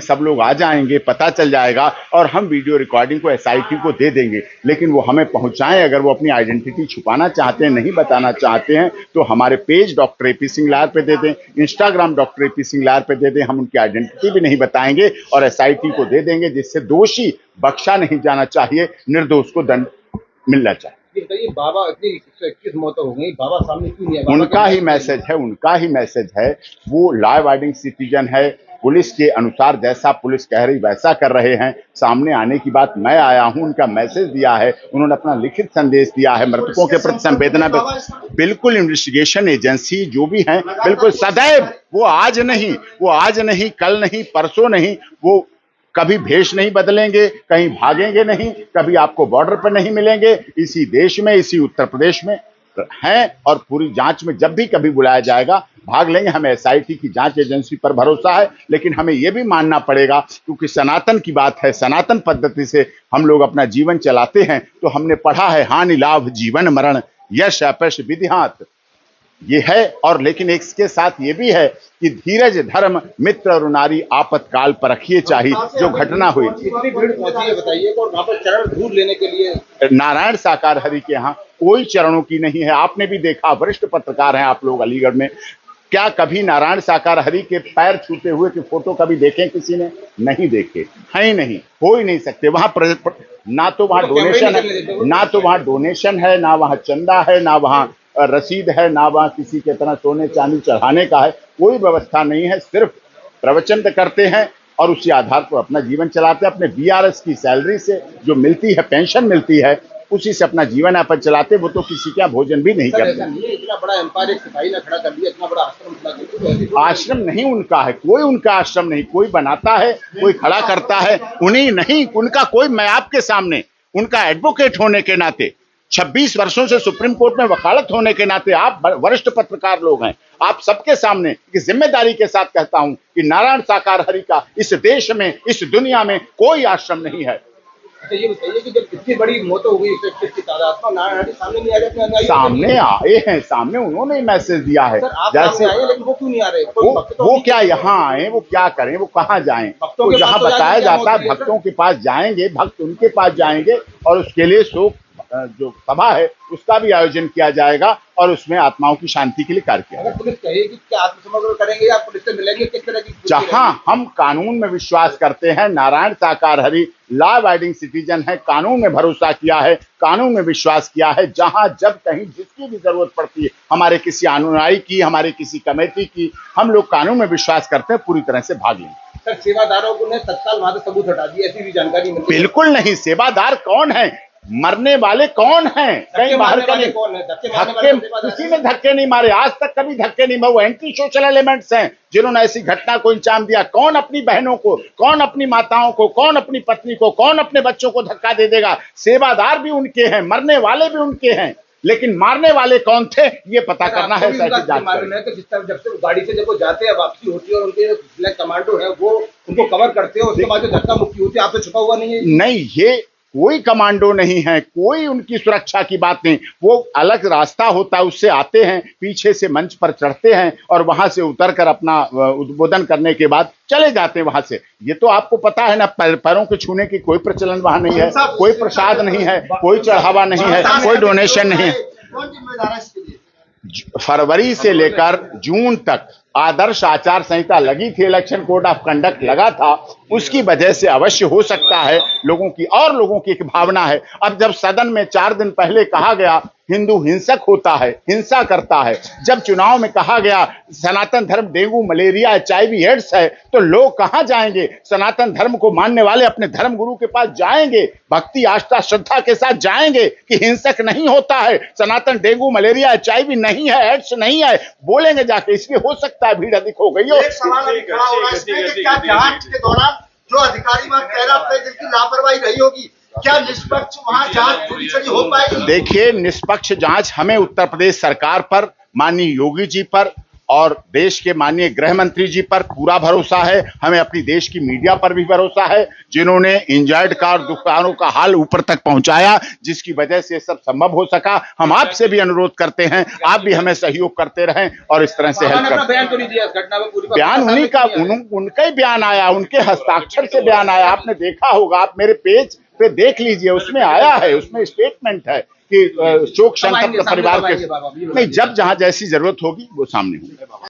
सब लोग आ जाएंगे, पता चल जाएगा और हम वीडियो रिकॉर्डिंग को एसआईटी को दे देंगे। लेकिन वो हमें पहुंचाएं, अगर वो अपनी आइडेंटिटी छुपाना चाहते हैं, नहीं बताना चाहते हैं, तो हमारे पेज डॉक्टर एपी सिंह लायर पे दे दें, इंस्टाग्राम डॉक्टर एपी सिंह लायर पे दे दें। हम उनकी आइडेंटिटी भी नहीं बताएंगे और एसआईटी को दे देंगे, जिससे दोषी बख्शा नहीं जाना चाहिए, निर्दोष को दंड मिलना चाहिए। बाबा इतनी 121 मौतें हो गई, बाबा सामने क्यों नहीं है? उनका ही मैसेज है, वो लॉ अबाइडिंग सिटीजन है। पुलिस के अनुसार जैसा पुलिस कह रही वैसा कर रहे हैं। सामने आने की बात, मैं आया हूं, उनका मैसेज दिया है, उन्होंने अपना लिखित संदेश दिया है, मृतकों के प्रति संवेदना। बिल्कुल इन्वेस्टिगेशन एजेंसी जो भी है, बिल्कुल सदैव वो आज नहीं, कल नहीं, परसों नहीं, वो कभी भेष नहीं बदलेंगे, कहीं भागेंगे नहीं, कभी आपको बॉर्डर पर नहीं मिलेंगे। इसी देश में, इसी उत्तर प्रदेश में हैं और पूरी जांच में जब भी कभी बुलाया जाएगा भाग लेंगे। हमें एसआईटी की जांच एजेंसी पर भरोसा है, लेकिन हमें यह भी मानना पड़ेगा, क्योंकि सनातन की बात है, सनातन पद्धति से हम लोग अपना जीवन चलाते हैं। तो हमने पढ़ा है, हानि लाभ जीवन मरण यश अपयश विधिहात, ये है। और लेकिन इसके साथ ये भी है कि धीरज धर्म मित्र और नारी आपातकाल पर रखिए, चाहिए जो घटना हुई। इतनी भीड़ पहुंची है बताइए, और वहां पर चरण ढूंढ लेने के लिए नारायण साकार हरि के यहाँ कोई चरणों की नहीं है। आपने भी देखा, वरिष्ठ पत्रकार हैं आप लोग अलीगढ़ में, क्या कभी नारायण साकार हरि के पैर छूते हुए की फोटो कभी देखे किसी ने? नहीं देखे, है ही नहीं, हो ही नहीं सकते। वहां ना तो वहां डोनेशन है, ना वहां चंदा है, ना वहां रसीद है, ना वहां किसी के तरह सोने चांदी चढ़ाने का है, कोई व्यवस्था नहीं है। सिर्फ प्रवचन करते हैं और उसी आधार पर अपना जीवन चलाते हैं। अपने बीआरएस की सैलरी से जो मिलती है, पेंशन मिलती है, उसी से अपना जीवन यापन चलाते। वो तो किसी का भोजन भी नहीं करते। इतना बड़ा एम्पायर एक सिपाही ने खड़ा कर दिया, इतना बड़ा आश्रम खड़ा कर दिया। आश्रम नहीं उनका है, कोई उनका आश्रम नहीं, कोई बनाता है, कोई खड़ा करता है, उन्हीं नहीं उनका कोई। मैं आपके सामने उनका एडवोकेट होने के नाते, 26 वर्षों से सुप्रीम कोर्ट में वकालत होने के नाते, आप वरिष्ठ पत्रकार लोग हैं, आप सबके सामने जिम्मेदारी के साथ कहता हूं कि नारायण साकार हरि का इस देश में, इस दुनिया में कोई आश्रम नहीं है। अच्छा ये बताइए कि जब इतनी बड़ी मौत हो गई 121 की तादाद में, नारायण हरि सामने नहीं आ रहे? सामने आए हैं, सामने उन्होंने मैसेज दिया है। जैसे आए, लेकिन वो क्यों नहीं आ रहे? वो क्या यहाँ आए, वो क्या करें, वो कहाँ जाएं? तो जहाँ बताया जाता है भक्तों के पास जाएंगे, भक्त उनके पास जाएंगे और उसके लिए शोक जो सभा है उसका भी आयोजन किया जाएगा और उसमें आत्माओं की शांति के लिए कार्य किया। अगर पुलिस कहेगी कि आत्मसमर्पण करेंगे या पुलिस से मिलेंगे, किस तरह की? जहां हम कानून में विश्वास करते हैं, नारायण साकार हरि लॉ अबाइडिंग सिटीजन है, कानून में भरोसा किया है, कानून में विश्वास किया है। जहां जब कहीं जिसकी भी जरूरत पड़ती है, हमारे किसी अनुयायी की, हमारे किसी कमेटी की, हम लोग कानून में विश्वास करते हैं, पूरी तरह से भाग लेंगे। सर सेवादारों को ने तत्काल वहां से सबूत हटा दिया, ऐसी भी जानकारी मिली? बिल्कुल नहीं। सेवादार कौन है? मरने वाले कौन हैं? कहीं बाहर का नहीं। किसी ने धक्के नहीं मारे, आज तक कभी धक्के नहीं मारे। एंटी सोशल एलिमेंट्स हैं जिन्होंने ऐसी घटना को अंजाम दिया। कौन अपनी बहनों को, कौन अपनी माताओं को, कौन अपनी पत्नी को, कौन अपने बच्चों को धक्का दे देगा? सेवादार भी उनके हैं, मरने वाले भी उनके हैं, लेकिन मारने वाले कौन थे ये पता करना है। जब से गाड़ी से जब वो जाते हैं, वापसी होती है और उनके ब्लैक कमांडो है वो उनको कवर करते हैं, उसके बाद जो धक्का मुक्की होती है, आप तो छुपा हुआ नहीं है? नहीं, ये कोई कमांडो नहीं है, कोई उनकी सुरक्षा की बात नहीं। वो अलग रास्ता होता है, उससे आते हैं, पीछे से मंच पर चढ़ते हैं और वहां से उतरकर अपना उद्बोधन करने के बाद चले जाते हैं वहां से। ये तो आपको पता है ना, पैरों के छूने की कोई प्रचलन वहां नहीं है, कोई प्रसाद नहीं है, कोई चढ़ावा नहीं है, कोई डोनेशन नहीं है। फरवरी से लेकर जून तक आदर्श आचार संहिता लगी थी, इलेक्शन कोड ऑफ कंडक्ट लगा था, उसकी वजह से अवश्य हो सकता है लोगों की एक भावना है। अब जब सदन में 4 दिन पहले कहा गया हिंदू हिंसक होता है, हिंसा करता है, जब चुनाव में कहा गया सनातन धर्म डेंगू मलेरिया HIV एड्स है, तो लोग कहां जाएंगे? सनातन धर्म को मानने वाले अपने धर्म गुरु के पास जाएंगे, भक्ति आस्था श्रद्धा के साथ जाएंगे कि हिंसक नहीं होता है, सनातन डेंगू मलेरिया HIV नहीं है, एड्स नहीं है, बोलेंगे जाके। इसलिए हो सकता है भीड़ अधिक हो गई हो। एक सवाल खड़ा हो रहा है इसमें कि क्या जांच के दौरान जो अधिकारी वहां कह रहा है जिनकी लापरवाही रही होगी, क्या निष्पक्ष वहां जांच पूरी तरह हो पाएगी? देखिए, निष्पक्ष जांच हमें उत्तर प्रदेश सरकार पर, माननीय योगी जी पर और देश के माननीय गृह मंत्री जी पर पूरा भरोसा है। हमें अपनी देश की मीडिया पर भी भरोसा है, जिन्होंने इंजर्ड कार दुकानों का हाल ऊपर तक पहुंचाया, जिसकी वजह से सब संभव हो सका। हम आपसे भी अनुरोध करते हैं, आप भी हमें सहयोग करते रहें और इस तरह से हेल्प अपना करें। बयान तो नहीं दिया इस घटना में पूरी बयान उन्हीं का, उनका ही बयान आया, उनके हस्ताक्षर से बयान आया। आपने देखा होगा, आप मेरे पेज पे देख लीजिए, उसमें आया है, उसमें स्टेटमेंट है कि शोक संतप्त परिवार के नहीं, जब जहां जैसी जरूरत होगी वो सामने होगी।